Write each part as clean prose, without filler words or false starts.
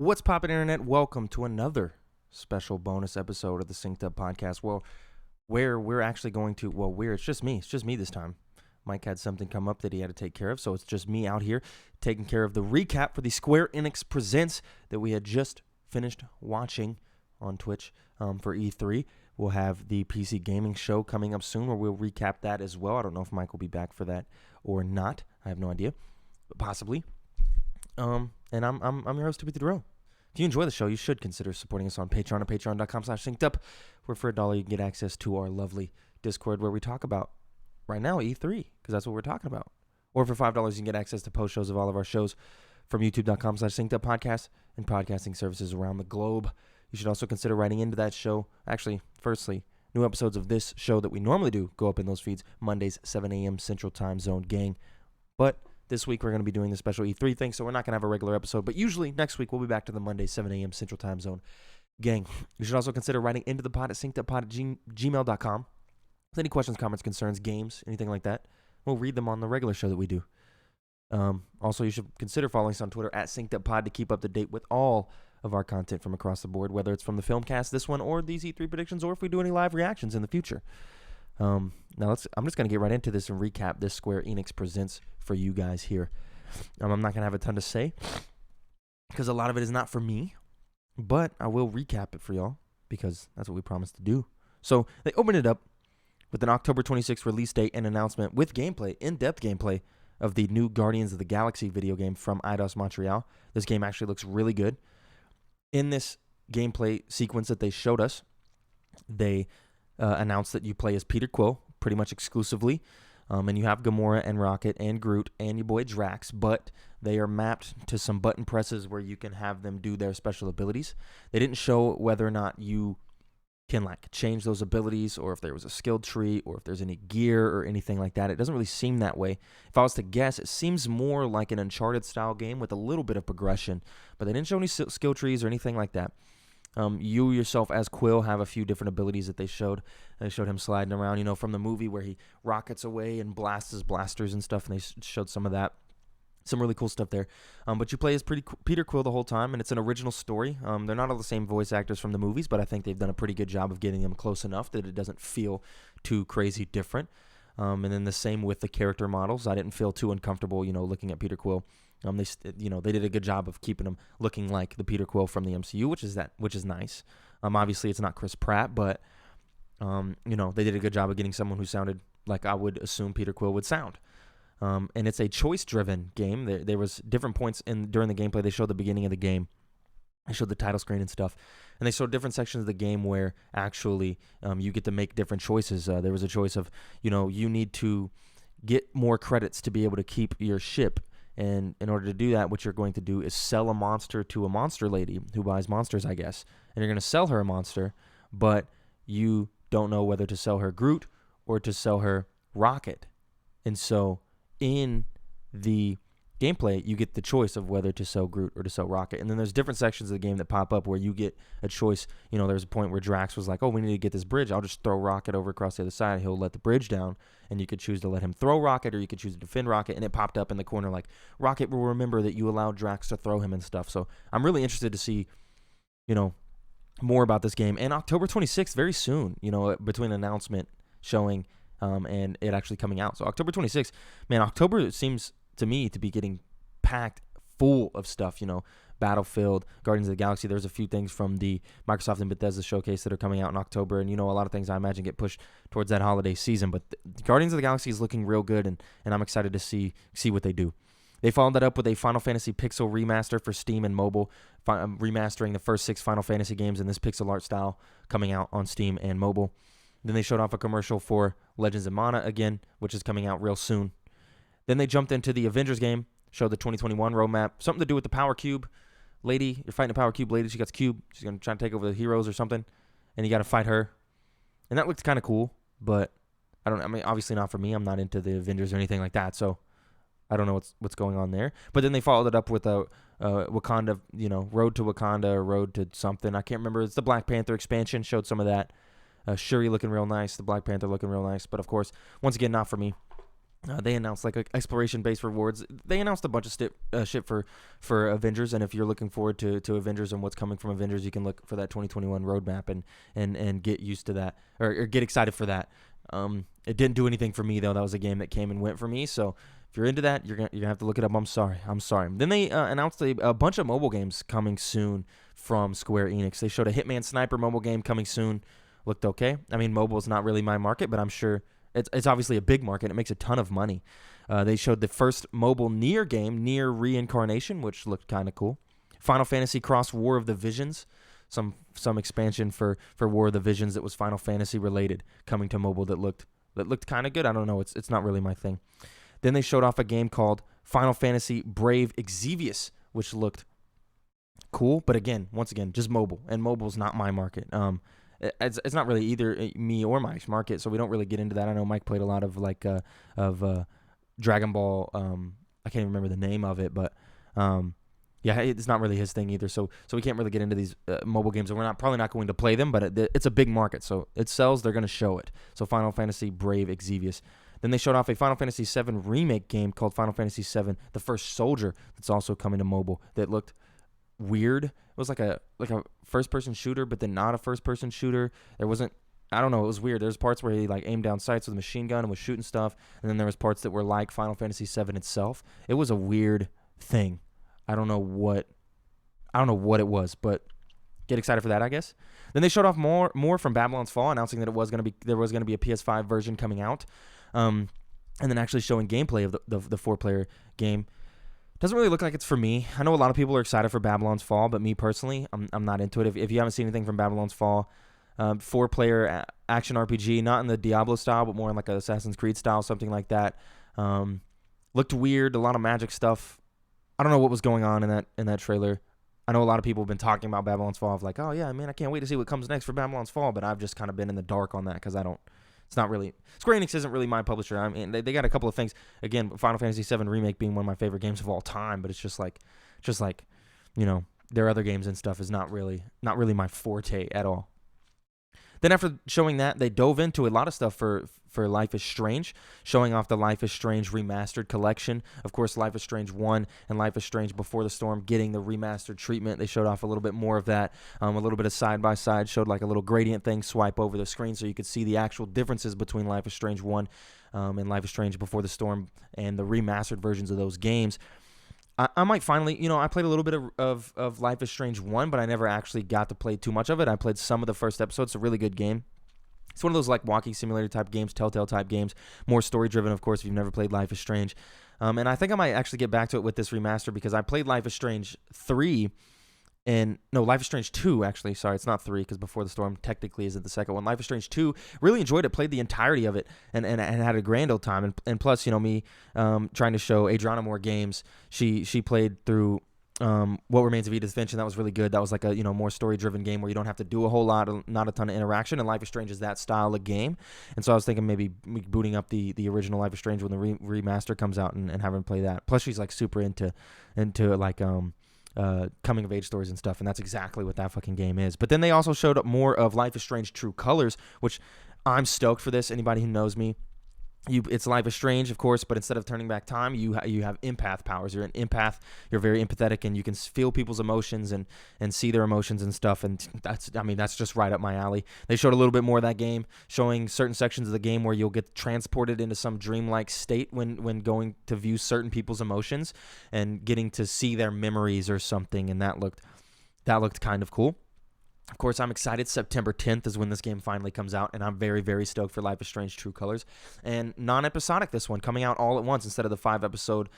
What's poppin', internet? Welcome to another special bonus episode of the Synced Up Podcast. Well, where we're actually going to, it's just me. It's just me this time. Mike had something come up that he had to take care of, so it's just me out here taking care of the recap for the Square Enix Presents that we had just finished watching on Twitch for E3. We'll have the PC gaming show coming up soon where we'll recap that as well. I don't know if Mike will be back for that or not. I have no idea, but possibly. And I'm your host, Timothy Durrell. If you enjoy the show, you should consider supporting us on Patreon at patreon.com/syncedup, where for $1 you can get access to our lovely Discord where we talk about, right now, E3, because that's what we're talking about. Or for $5 you can get access to post shows of all of our shows from youtube.com/synceduppodcast and podcasting services around the globe. You should also consider writing into that show. Actually, firstly, new episodes of this show that we normally do go up in those feeds Mondays, 7 a.m. Central Time Zone, gang. But this week, we're going to be doing the special E3 thing, so we're not going to have a regular episode. But usually, next week, we'll be back to the Monday, 7 a.m. Central Time Zone. Gang, you should also consider writing into the pod at synceduppod@gmail.com with any questions, comments, concerns, games, anything like that. We'll read them on the regular show that we do. Also, you should consider following us on Twitter at synceduppod to keep up to date with all of our content from across the board, whether it's from the Filmcast, this one, or these E3 predictions, or if we do any live reactions in the future. Now, I'm just going to get right into this and recap this Square Enix Presents for you guys here. I'm not going to have a ton to say because a lot of it is not for me, but I will recap it for y'all because that's what we promised to do. So they opened it up with an October 26th release date and announcement with gameplay, in-depth gameplay of the new Guardians of the Galaxy video game from Eidos Montreal. This game actually looks really good. In this gameplay sequence that they showed us, they announced that you play as Peter Quill pretty much exclusively, and you have Gamora and Rocket and Groot and your boy Drax, but they are mapped to some button presses where you can have them do their special abilities. They didn't show whether or not you can change those abilities or if there was a skill tree or if there's any gear or anything like that. It doesn't really seem that way. If I was to guess, it seems more like an Uncharted style game with a little bit of progression, but they didn't show any skill trees or anything like that. You yourself as Quill have a few different abilities that they showed. They showed him sliding around, from the movie where he rockets away and blasts his blasters and stuff, and they showed some of that. Some really cool stuff there. But you play as Peter Quill the whole time, and it's an original story. They're not all the same voice actors from the movies, but I think they've done a pretty good job of getting them close enough that it doesn't feel too crazy different. And then the same with the character models. I didn't feel too uncomfortable, looking at Peter Quill. They did a good job of keeping him looking like the Peter Quill from the MCU, which is nice. Obviously, it's not Chris Pratt, but they did a good job of getting someone who sounded like I would assume Peter Quill would sound. And it's a choice-driven game. There was different points during the gameplay. They showed the beginning of the game. They showed the title screen and stuff. And they showed different sections of the game where actually you get to make different choices. There was a choice of, you need to get more credits to be able to keep your ship. And in order to do that, what you're going to do is sell a monster to a monster lady who buys monsters, I guess. And you're going to sell her a monster, but you don't know whether to sell her Groot or to sell her Rocket. And so in the gameplay, you get the choice of whether to sell Groot or to sell Rocket. And then there's different sections of the game that pop up where you get a choice. There's a point where Drax was like, oh, we need to get this bridge. I'll just throw Rocket over across the other side. He'll let the bridge down. And you could choose to let him throw Rocket or you could choose to defend Rocket. And it popped up in the corner like, Rocket will remember that you allowed Drax to throw him and stuff. So I'm really interested to see, more about this game. And October 26th, very soon, between announcement showing and it actually coming out. So October 26th, man, October seems to me to be getting packed full of stuff, Battlefield, Guardians of the Galaxy. There's a few things from the Microsoft and Bethesda showcase that are coming out in October, and a lot of things I imagine get pushed towards that holiday season, but Guardians of the Galaxy is looking real good, and I'm excited to see what they do. They followed that up with a Final Fantasy Pixel remaster for Steam and mobile, remastering the first 6 Final Fantasy games in this pixel art style, coming out on Steam and mobile. Then they showed off a commercial for Legends of Mana again, which is coming out real soon. Then they jumped into the Avengers game, showed the 2021 roadmap, something to do with the Power Cube. Lady, you're fighting a Power Cube lady. She got the cube. She's going to try to take over the heroes or something, and you got to fight her. And that looked kind of cool, but obviously not for me. I'm not into the Avengers or anything like that, so I don't know what's going on there. But then they followed it up with a Wakanda, Road to Wakanda or Road to something. I can't remember. It's the Black Panther expansion. Showed some of that. Shuri looking real nice. The Black Panther looking real nice. But, of course, once again, not for me. They announced like exploration-based rewards. They announced a bunch of shit for Avengers, and if you're looking forward to Avengers and what's coming from Avengers, you can look for that 2021 roadmap and get used to that or get excited for that. It didn't do anything for me though. That was a game that came and went for me. So if you're into that, you're gonna have to look it up. I'm sorry. Then they announced a bunch of mobile games coming soon from Square Enix. They showed a Hitman Sniper mobile game coming soon. Looked okay. I mean, mobile is not really my market, but I'm sure it's obviously a big market. It makes a ton of money. They showed the first mobile Nier game, Nier Reincarnation, which looked kind of cool. Final Fantasy Cross War of the Visions, some expansion for War of the Visions that was Final Fantasy related, coming to mobile that looked kind of good. I don't know. It's not really my thing. Then they showed off a game called Final Fantasy Brave Exvius, which looked cool, but once again, just mobile, and mobile's not my market. It's not really either me or Mike's market, so we don't really get into that. I know Mike played a lot of Dragon Ball. I can't even remember the name of it, but yeah, it's not really his thing either. So we can't really get into these mobile games, and we're probably not going to play them. But it's a big market, so it sells. They're going to show it. So Final Fantasy Brave Exvius. Then they showed off a Final Fantasy VII remake game called Final Fantasy VII: The First Soldier that's also coming to mobile. That looked weird. It was like a first-person shooter, but then not a first-person shooter. There wasn't. I don't know. It was weird. There's parts where he like aimed down sights with a machine gun and was shooting stuff, and then there was parts that were like Final Fantasy VII itself. It was a weird thing. I don't know what it was, but get excited for that, I guess. Then they showed off more from Babylon's Fall, announcing that there was gonna be a PS5 version coming out, and then actually showing gameplay of the 4-player game. Doesn't really look like it's for me. I know a lot of people are excited for Babylon's Fall, but me personally, I'm not into it. If you haven't seen anything from Babylon's Fall, 4-player action RPG, not in the Diablo style, but more in like an Assassin's Creed style, something like that. Looked weird, a lot of magic stuff. I don't know what was going on in that trailer. I know a lot of people have been talking about Babylon's Fall, of like, oh yeah, man, I can't wait to see what comes next for Babylon's Fall, but I've just kind of been in the dark on that because it's not really, Square Enix isn't really my publisher. I mean, they got a couple of things. Again, Final Fantasy VII Remake being one of my favorite games of all time, but it's just like, their other games and stuff is not really my forte at all. Then after showing that, they dove into a lot of stuff for Life is Strange, showing off the Life is Strange remastered collection. Of course, Life is Strange 1 and Life is Strange Before the Storm getting the remastered treatment. They showed off a little bit more of that, a little bit of side-by-side, showed like a little gradient thing, swipe over the screen so you could see the actual differences between Life is Strange 1 and Life is Strange Before the Storm and the remastered versions of those games. I might finally, I played a little bit of Life is Strange 1, but I never actually got to play too much of it. I played some of the first episodes. It's a really good game. It's one of those like walking simulator type games, Telltale type games, more story driven, of course, if you've never played Life is Strange. And I think I might actually get back to it with this remaster because I played Life is Strange 3 Life is Strange 2, actually. Sorry, it's not 3 because Before the Storm technically isn't the second one. Life is Strange 2, really enjoyed it, played the entirety of it, and had a grand old time. And plus, me trying to show Adriana more games, she played through What Remains of Edith Finch, and that was really good. That was like a more story-driven game where you don't have to do a whole lot, not a ton of interaction, and Life is Strange is that style of game. And so I was thinking maybe booting up the original Life is Strange when the remaster comes out and having play that. Plus, she's like super into like coming of age stories and stuff, and that's exactly what that fucking game is. But then they also showed up more of Life is Strange True Colors, which I'm stoked for this. Anybody who knows me, it's Life is Strange, of course, but instead of turning back time, you have empath powers. You're an empath. You're very empathetic, and you can feel people's emotions and see their emotions and stuff. And that's just right up my alley. They showed a little bit more of that game, showing certain sections of the game where you'll get transported into some dreamlike state when going to view certain people's emotions and getting to see their memories or something. And that looked kind of cool. Of course, I'm excited. September 10th is when this game finally comes out, and I'm very, very stoked for Life is Strange True Colors. And non-episodic, this one, coming out all at once instead of the 5-episode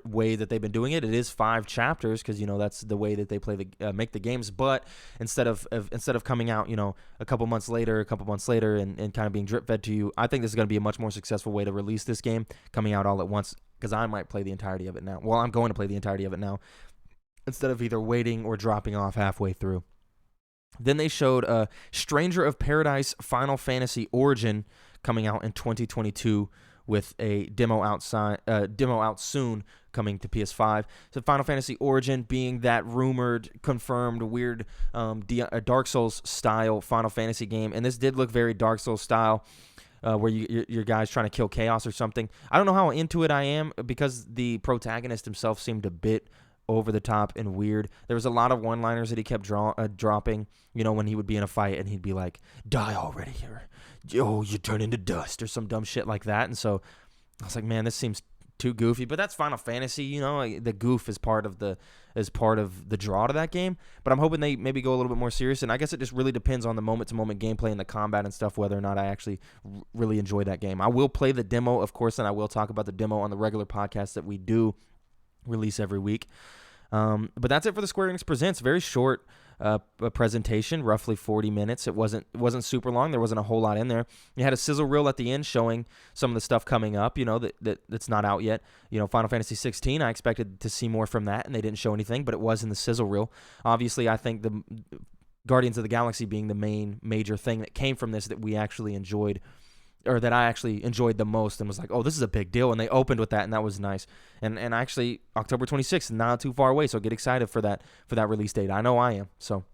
way that they've been doing it. It is 5 chapters because, that's the way that they make the games. But instead of coming out, a couple months later, and kind of being drip-fed to you, I think this is going to be a much more successful way to release this game, coming out all at once, because I might play the entirety of it now. Well, I'm going to play the entirety of it now instead of either waiting or dropping off halfway through. Then they showed Stranger of Paradise Final Fantasy Origin coming out in 2022 with a demo out soon coming to PS5. So Final Fantasy Origin being that rumored, confirmed, weird Dark Souls style Final Fantasy game, and this did look very Dark Souls style. where your guy's trying to kill chaos or something. I don't know how into it I am because the protagonist himself seemed a bit over the top and weird. There was a lot of one-liners that he kept dropping, when he would be in a fight and he'd be like, die already, or you turn into dust, or some dumb shit like that. And so I was like, man, this seems too goofy, but that's Final Fantasy, the goof is part of the draw to that game. But I'm hoping they maybe go a little bit more serious, and I guess it just really depends on the moment-to-moment gameplay and the combat and stuff, whether or not I actually really enjoy that game. I will play the demo, of course, and I will talk about the demo on the regular podcast that we do release every week. But that's it for the Square Enix Presents. Very short presentation, roughly 40 minutes. It wasn't super long. There wasn't a whole lot in there. You had a sizzle reel at the end showing some of the stuff coming up, that's not out yet. Final Fantasy 16, I expected to see more from that, and they didn't show anything, but it was in the sizzle reel. Obviously, I think the Guardians of the Galaxy being the major thing that came from this that we actually enjoyed, or that I actually enjoyed the most and was like, oh, this is a big deal. And they opened with that, and that was nice. And actually, October 26th, not too far away, so get excited for that release date. I know I am. So,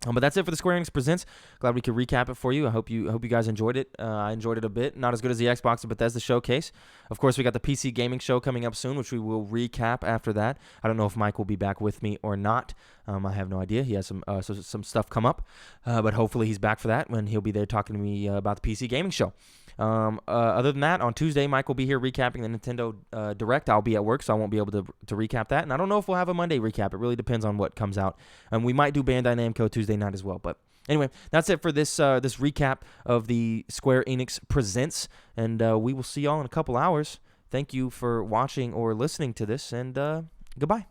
but that's it for the Square Enix Presents. Glad we could recap it for you. I hope you guys enjoyed it. I enjoyed it a bit. Not as good as the Xbox or Bethesda showcase. Of course, we got the PC gaming show coming up soon, which we will recap after that. I don't know if Mike will be back with me or not. I have no idea. He has some stuff come up, but hopefully he's back for that when he'll be there talking to me about the PC gaming show. Other than that, on Tuesday, Mike will be here recapping the Nintendo Direct. I'll be at work, so I won't be able to recap that. And I don't know if we'll have a Monday recap. It really depends on what comes out. And we might do Bandai Namco Tuesday night as well. But anyway, that's it for this recap of the Square Enix Presents. And we will see y'all in a couple hours. Thank you for watching or listening to this, and goodbye.